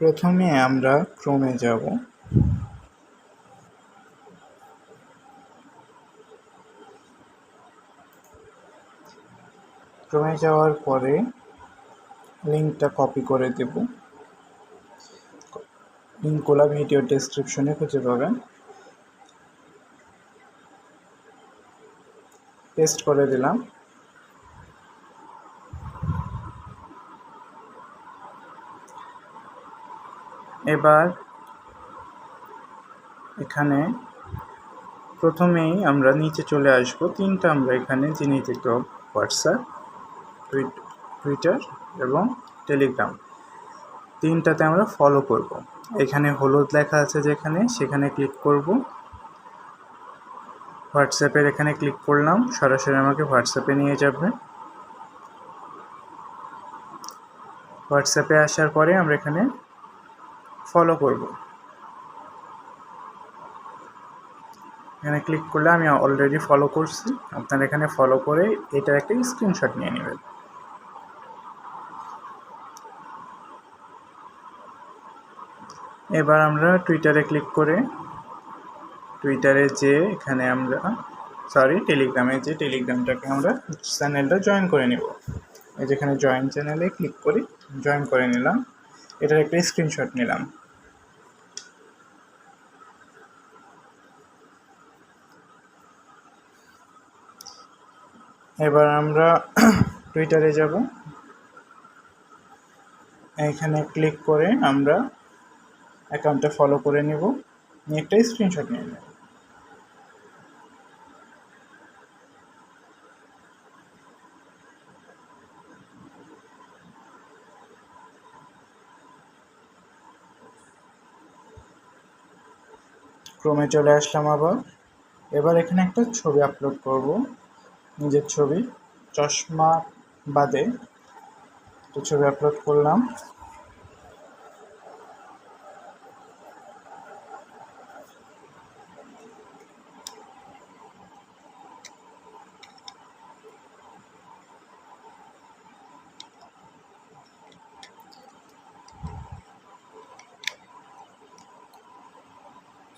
প্রথমে আমরা ক্রোমে যাব। ক্রোমে যাওয়ার পরে লিঙ্কটা কপি করে দেব। লিঙ্কগুলো ভিডিও ডেসক্রিপশনে খুঁজে পাবেন। পেস্ট করে দিলাম। এবার এখানে প্রথমেই আমরা নিচে চলে আসব। তিনটা আমরা এখানে জিনিস দেখতে পাবো, হোয়াটসঅ্যাপ, টুইটার এবং টেলিগ্রাম। তিনটাতে আমরা ফলো করব। এখানে হলুদ লেখা আছে যেখানে, সেখানে ক্লিক করব। হোয়াটসঅ্যাপের এখানে ক্লিক করলাম, সরাসরি আমাকে হোয়াটসঅ্যাপে নিয়ে যাবে। হোয়াটসঅ্যাপে আসার পরে আমরা এখানে ফলো করব। এখানে ক্লিক করলে আমি অলরেডি ফলো করছি। আপনারা এখানে ফলো করে এটা একটা স্ক্রিনশট নিয়ে নেবেন। এবার আমরা টুইটারে ক্লিক করে টুইটারে যে এখানে আমরা টেলিগ্রামে যে টেলিগ্রামটাকে আমরা চ্যানেলটা জয়েন করে নেব। এই যেখানে জয়েন চ্যানেলে ক্লিক করি, জয়েন করে নিলাম। এটার একটা স্ক্রিনশট নিলাম। এবার আমরা টুইটারে যাব। এখানে ক্লিক করে আমরা অ্যাকাউন্টটা ফলো করে নেব, নিয়ে একটা স্ক্রিনশট নিয়ে নেব। ক্রোমে চলে আসলাম আবার। এবার এখানে একটা ছবি আপলোড করব, নিজের ছবি, চশমা বাদে একটা ছবি আপলোড করলাম।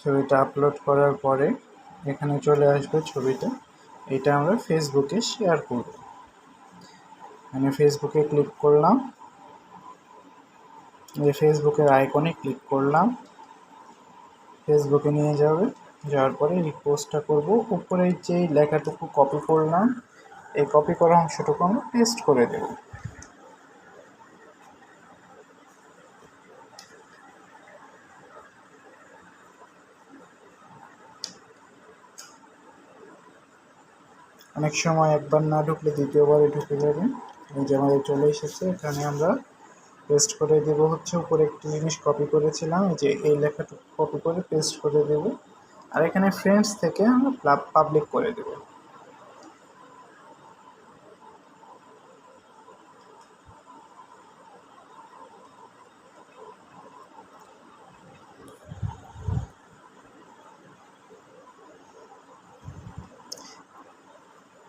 ছবিটা আপলোড করার পরে এখানে চলে আসবে ছবিটা। এটা আমরা ফেসবুকে শেয়ার করব। মানে ফেসবুকে ক্লিক করলাম, এই ফেসবুকের আইকনে ক্লিক করলাম, ফেসবুকে নিয়ে যাবে। যাওয়ার পরে রিপোস্টটা করব। উপরে যে লেখাটুকু কপি করলাম, এই কপি করা অংশটুকু আমরা পেস্ট করে দেব। অনেক সময় একবার না ঢুকলে দ্বিতীয়বারে ঢুকে যাবে। এই যে আমাদের চলে এসেছে। এখানে আমরা পেস্ট করে দেব হচ্ছে, উপরে একটি জিনিস কপি করেছিলাম, এই যে এই লেখাটুকু কপি করে পেস্ট করে দেব। আর এখানে ফ্রেন্ডস থেকে আমরা পাবলিক করে দেব।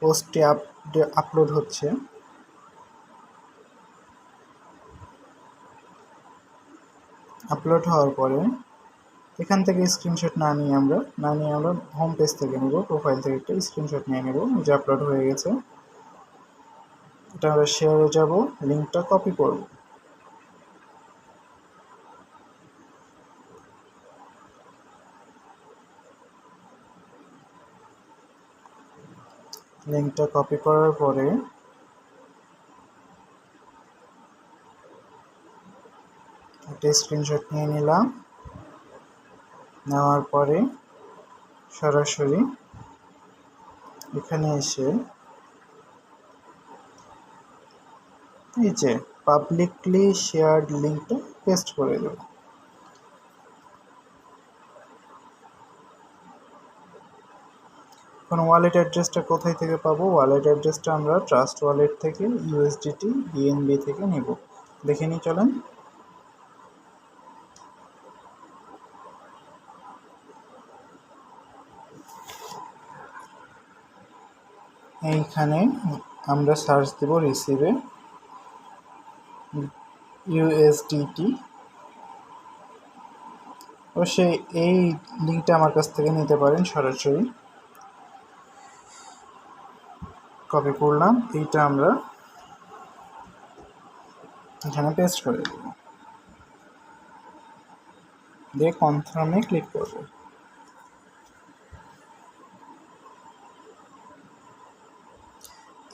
পোস্টটি আপলোড হচ্ছে। আপলোড হওয়ার পরে এখান থেকে স্ক্রিনশট না নিয়ে আমরা হোম পেজ থেকে নেব, প্রোফাইল থেকে একটা স্ক্রিনশট নিয়ে নেব। যে আপলোড হয়ে গেছে, এটা আমরা শেয়ারে যাব, লিঙ্কটা কপি করব। লিঙ্কটা কপি করার পরে একটা স্ক্রিনশট নিয়ে নিলাম। নেওয়ার পরে সরাসরি এখানে এসে এই যে পাবলিকলি শেয়ার্ড লিঙ্কটা পেস্ট করে দেব। এখন ওয়ালেট অ্যাড্রেসটা কোথায় থেকে পাবো? ওয়ালেট অ্যাড্রেসটা আমরা ট্রাস্ট ওয়ালেট থেকে, ইউএসডিটি, বিএনবি থেকে নেব। দেখে নিই চলেন। এইখানে আমরা সার্চ দেব রিসিভে ইউএসডিটি, অবশ্যই এই লিঙ্কটা আমার কাছ থেকে নিতে পারেন সরাসরি। কপি করলাম, এইটা আমরা এখানে পেস্ট করে দেব, দিয়ে কনফার্মে ক্লিক করব।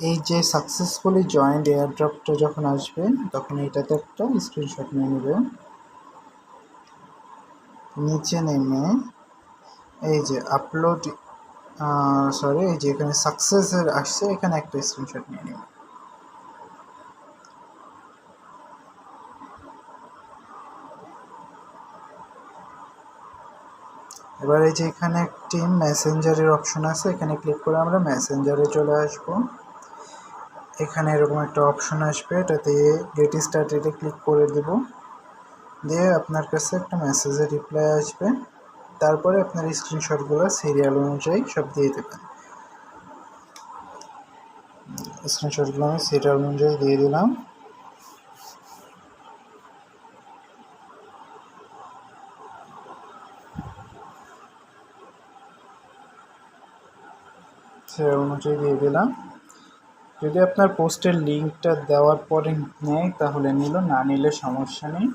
এই যে সাকসেসফুলি জয়েন্ট এয়ারড্রপটা যখন আসবে তখন এইটাতে একটা স্ক্রিনশট নিয়ে নেবেন। নিচে নেমে এই যে আপলোড এই যে এখানে সাকসেসের আসছে, এখানে একটা স্ক্রিনশট নিয়ে নেবেন। এবার এই যে এখানে একটি মেসেঞ্জারের অপশন আছে, এখানে ক্লিক করে আমরা মেসেঞ্জারে চলে আসব। এখানে এরকম একটা অপশন আসবে, এটাতে গেট স্টার্টেডে ক্লিক করে দেব, দিয়ে আপনার কাছে একটা মেসেজের রিপ্লাই আসবে। তারপরে আপনার স্ক্রিনশটগুলো সিরিয়াল অনুযায়ী সব দিয়ে দেবেন। স্ক্রিনশটগুলো আমি সিরিয়াল অনুযায়ী দিয়ে দিলাম। সিরিয়াল অনুযায়ী দিয়ে দিলাম। যদি আপনার পোস্টের লিঙ্কটা দেওয়ার পরে নেয় তাহলে নিল, না নিলে সমস্যা নেই।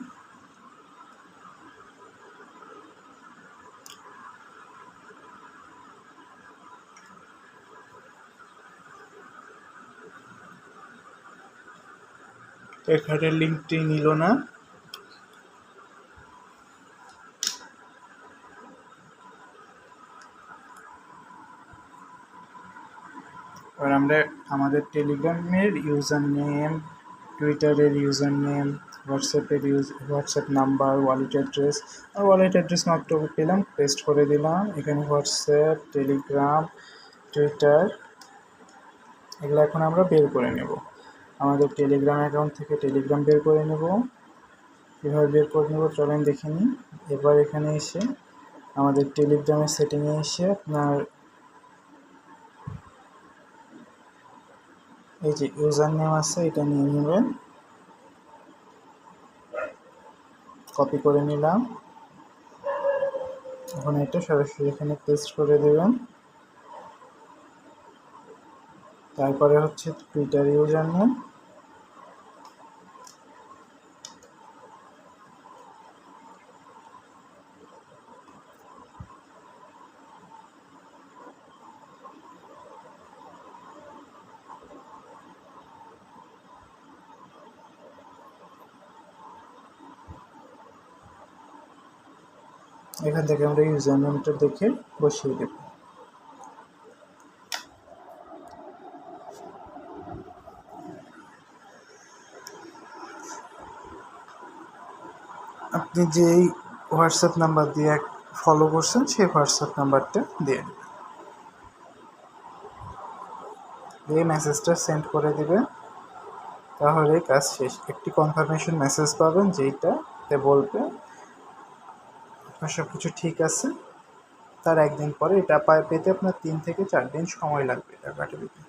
এখানে লিঙ্কটি নিল না। এবার আমরা আমাদের টেলিগ্রামের ইউজার নেম, টুইটারের user name, WhatsApp number, wallet address মাত্র পেলাম, পেস্ট করে দিলাম। এখানে হোয়াটসঅ্যাপ, টেলিগ্রাম, টুইটার, এগুলো এখন আমরা বের করে নেব। আমাদের টেলিগ্রাম অ্যাকাউন্ট থেকে টেলিগ্রাম বের করে নেব। কীভাবে বের করে নেব চলেন দেখে নিই। এবার এখানে এসে আমাদের টেলিগ্রামের সেটিংয়ে এসে আপনার এই যে ইউজার নেম আছে এটা নিয়ে নেবেন, কপি করে নিলাম। এখন এটা সরাসরি এখানে পেস্ট করে দেবেন। তারপরে হচ্ছে টুইটার ইউজার নেম, এখান থেকে আমরা ইউজার নেমটা দেখে বসিয়ে দেব। আপনি যেই হোয়াটসঅ্যাপ নাম্বার দিয়ে ফলো করছেন সেই হোয়াটসঅ্যাপ নাম্বারটা দিয়ে দেবেন, দিয়ে মেসেজটা সেন্ড করে দিবেন। তাহলে কাজ শেষ। একটি কনফার্মেশন মেসেজ পাবেন যেইটাতে বলবে আপনার সব কিছু ঠিক আছে। তার একদিন পরে এটা পেতে আপনার 3 থেকে 4 দিন সময় লাগবে টাকাটা পেতে।